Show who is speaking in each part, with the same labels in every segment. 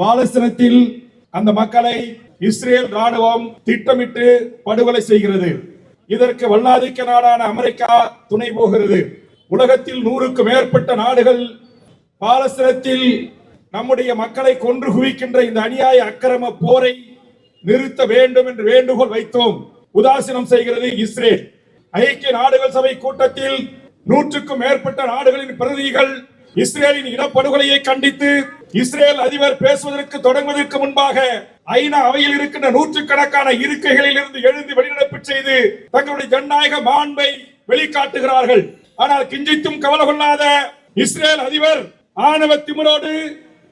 Speaker 1: பாலஸ்தீனத்தில் அந்த மக்களை இஸ்ரேல் ராணுவம் திட்டமிட்டு படுகொலை செய்கிறது. இதற்கு வல்லாதிக்க நாடான அமெரிக்கா துணை போகிறது. உலகத்தில் 100க்கும் மேற்பட்ட நாடுகள் பாலஸ்தீனத்தில் நம்முடைய மக்களை கொன்று குவிக்கின்ற இந்த அநியாய அக்கிரம போரை நிறுத்த வேண்டும் என்று வேண்டுகோள் வைத்தோம். உதாசீனம் செய்கிறது இஸ்ரேல். ஐக்கிய நாடுகள் சபை கூட்டத்தில் 100க்கும் மேற்பட்ட நாடுகளின் பிரதிநிதிகள் இஸ்ரேலின் இனப்படுகொலையை கண்டித்து இஸ்ரேல் அதிபர் பேசுவதற்கு தொடங்குவதற்கு முன்பாக ஐநா அவையில் இருக்கின்ற நூற்றுக்கணக்கான இருக்கைகளில் இருந்து எழுந்து வெளிநடப்பு செய்து தங்களுடைய ஜனநாயக மாண்பை வெளிக்காட்டுகிறார்கள். ஆனால் கிஞ்சித்தும் கவலை கொள்ளாத இஸ்ரேல் அதிபர் ஆணவ திமிரோடு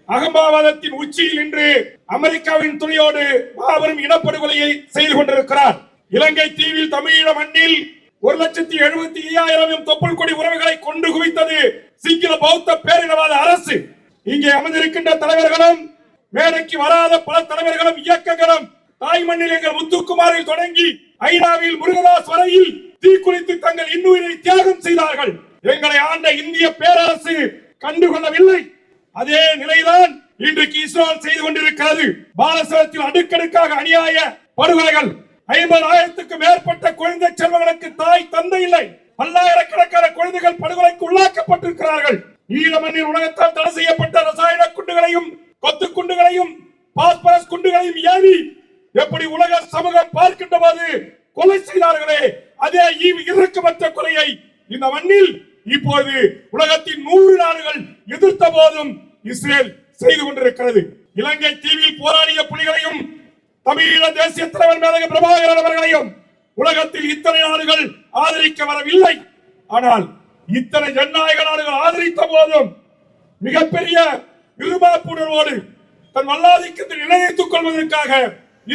Speaker 1: அகம்பாவாதத்தின் உச்சியில் நின்று அமெரிக்காவின் துணையோடு மாபெரும் இனப்படுகொலையை செய்து கொண்டிருக்கிறார். இலங்கை தீவில் தமிழீழ மண்ணில் 1,75,000 தொப்புள் கொடி உறவுகளை கொண்டு குவித்தது சிங்கள பௌத்த பேரினவாத அரசு. இங்கே அமர்ந்திருக்கின்ற தலைவர்களும் மேடைக்கு வராத பல தலைவர்களும் இயக்கங்களும் தாய் மண்ணில் எங்கள் முத்துக்குமாரில் தொடங்கி ஐநாவில் முருகதாஸ் வரையில் தீக்குளித்து தங்கள் இன்னுயிரை தியாகம் செய்தார்கள். எங்களை ஆண்ட இந்திய பேரரசு கண்டுகொள்ளவில்லை. அதே நிலைதான் இன்றைக்கு இஸ்ரேல் செய்து கொண்டிருக்கிறது. பாலஸ்தீனத்தில் அடுக்கடுக்காக அநியாய படுகொலைகள். 50,000க்கும் மேற்பட்ட குழந்தை செல்வங்களுக்கு தாய் தந்தை இல்லை. பல்லாயிரக்கணக்கான குழந்தைகள் படுகொலைக்கு உள்ளாக்கப்பட்டிருக்கிறார்கள். ஈழ மண்ணில் உலகத்தால் தடை செய்யப்பட்ட ரசாயன குண்டுகளையும் கொத்து குண்டுகளையும் பாஸ்பரஸ் குண்டுகளையும் ஏவி எப்படி உலக சமூகம் பார்க்கின்ற போது கொலை செய்தார்களே, அதே இறக்கமற்ற கொலையை இந்த மண்ணில் இப்போது உலகத்தின் 100 நாடுகள் எதிர்த்த போதும் இஸ்ரேல் செய்து கொண்டிருக்கிறது. இலங்கை தீவில் போராடிய புலிகளையும் தமிழீழ தேசிய தலைவர் மேதக பிரபாகரன் அவர்களையும் உலகத்தில் இத்தனை நாடுகள் ஆதரிக்க வரவில்லை. ஆனால் இத்தனை ஜனநாயக நாடுகள் ஆதரித்த போதும் மிகப்பெரிய இருமாப்புணர்வோடு தன் வல்லாதிக்கத்தை நிலைநிறுத்திக் கொள்வதற்காக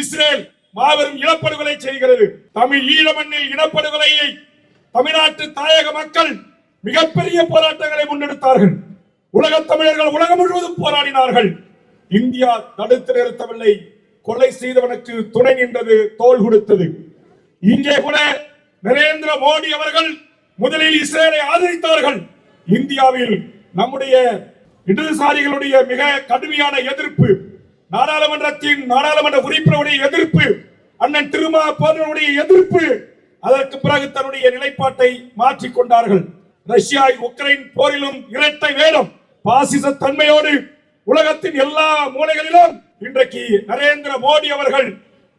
Speaker 1: இஸ்ரேல் மாபெரும் இனப்படுகொலை செய்கிறது. தமிழ் ஈழ மண்ணில் இனப்படுகொலையை தமிழ்நாட்டு தாயக மக்கள் மிகப்பெரிய போராட்டங்களை முன்னெடுத்தார்கள். உலக தமிழர்கள் உலகம் முழுவதும் போராடினார்கள். இந்தியா தடுத்து நிறுத்தவில்லை. கொலை செய்தவனுக்கு துணை நின்றது, தோள் கொடுத்தது. இங்கே கூட நரேந்திர மோடி அவர்கள் முதலில் இஸ்ரேலை ஆதரித்தார்கள். இந்தியாவில் நம்முடைய இடதுசாரிகளுடைய மிக கடுமையான எதிர்ப்பு, நாடாளுமன்ற உறுப்பினருடைய எதிர்ப்பு, அண்ணன் திருமா போன்றவருடைய எதிர்ப்பு, அதற்கு பிறகு தன்னுடைய நிலைப்பாட்டை மாற்றிக் கொண்டார்கள். ரஷ்யா உக்ரைன் போரிலும் இரட்டை வேடம், பாசிச தன்மையோடு உலகத்தின் எல்லா மூலைகளிலும் இன்றைக்கு நரேந்திர மோடி அவர்கள்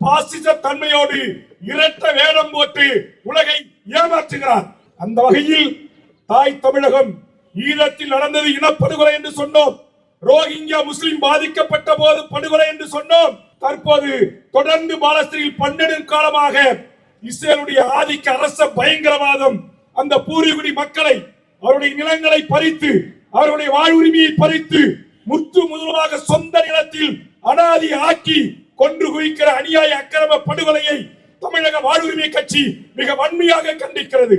Speaker 1: பாசிச தன்மையோடு இரட்டை வேடம் போட்டு உலகை ஏமாற்றுகிறார். அந்த வகையில் தாய் தமிழகம் ஈழத்தில் நடந்தது இனப்படுகொலை என்று சொன்னோம். ரோஹிங்கியா முஸ்லிம் பாதிக்கப்பட்ட போது படுகொலை என்று சொன்னோம். தற்போது தொடர்ந்து பாலஸ்தீனில் 12 காலமாக இஸ்ரேலுடைய ஆதிக்க அரச பயங்கரவாதம் அந்த பூர்வீகுடி மக்களை, அவருடைய நிலங்களை பறித்து, அவருடைய வாழ்வுரிமையை பறித்து, முற்று முதலாக சொந்த நிலத்தில் அனாதி ஆக்கி கொன்று குவிக்கிற அநியாய அக்கிரம படுகொலையை தமிழக வாழ்வுரிமை கட்சி மிக வன்மையாக கண்டிக்கிறது.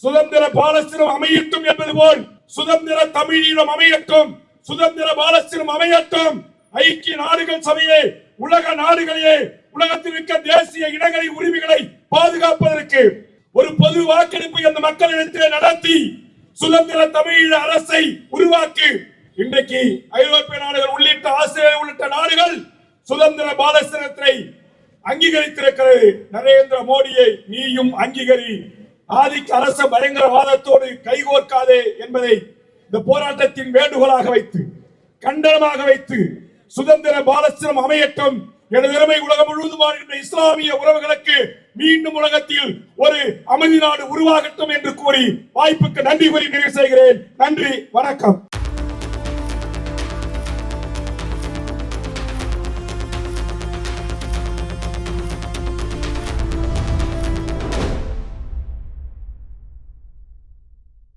Speaker 1: சுதந்திர பாலஸ்தீனம் அமையட்டும் என்பது போல் சுதந்திர தமிழீழம் அமையட்டும், சுதந்திர பாலஸ்தீனம் அமையட்டும். ஐக்கிய நாடுகள் சபையே, உலக நாடுகளே, உலகத்தில் இருக்க தேசிய இனங்களின் உரிமைகளை பாதுகாப்பதற்கு ஒரு பொது வாக்கெடுப்பை அந்த மக்களிடத்தில் நடத்தி சுதந்திர தமிழீழ அரசை உருவாக்கி இன்றைக்கு ஐரோப்பிய நாடுகள் உள்ளிட்ட ஆஸ்திரேலியா உள்ளிட்ட நாடுகள் சுதந்திர பாலஸ்தீனத்தை அங்கீகரித்திருக்கிறது. நரேந்திர மோடியை நீயும் அங்கீகரி, ஆதிக்க அரச பயங்கரவாதத்தோடு கைகோர்க்காதே என்பதை இந்த போராட்டத்தின் வேண்டுகோளாக வைத்து, கண்டனமாக வைத்து, சுதந்திர பாலஸ்தீனம் அமையட்டும், எனது இறமை உலகம் முழுவதும் வாழ்கின்ற இஸ்லாமிய உறவுகளுக்கு மீண்டும் உலகத்தில் ஒரு அமைதி நாடு உருவாகட்டும் என்று கூறி வாய்ப்புக்கு நன்றி கூறி நிறைவு செய்கிறேன். நன்றி, வணக்கம்.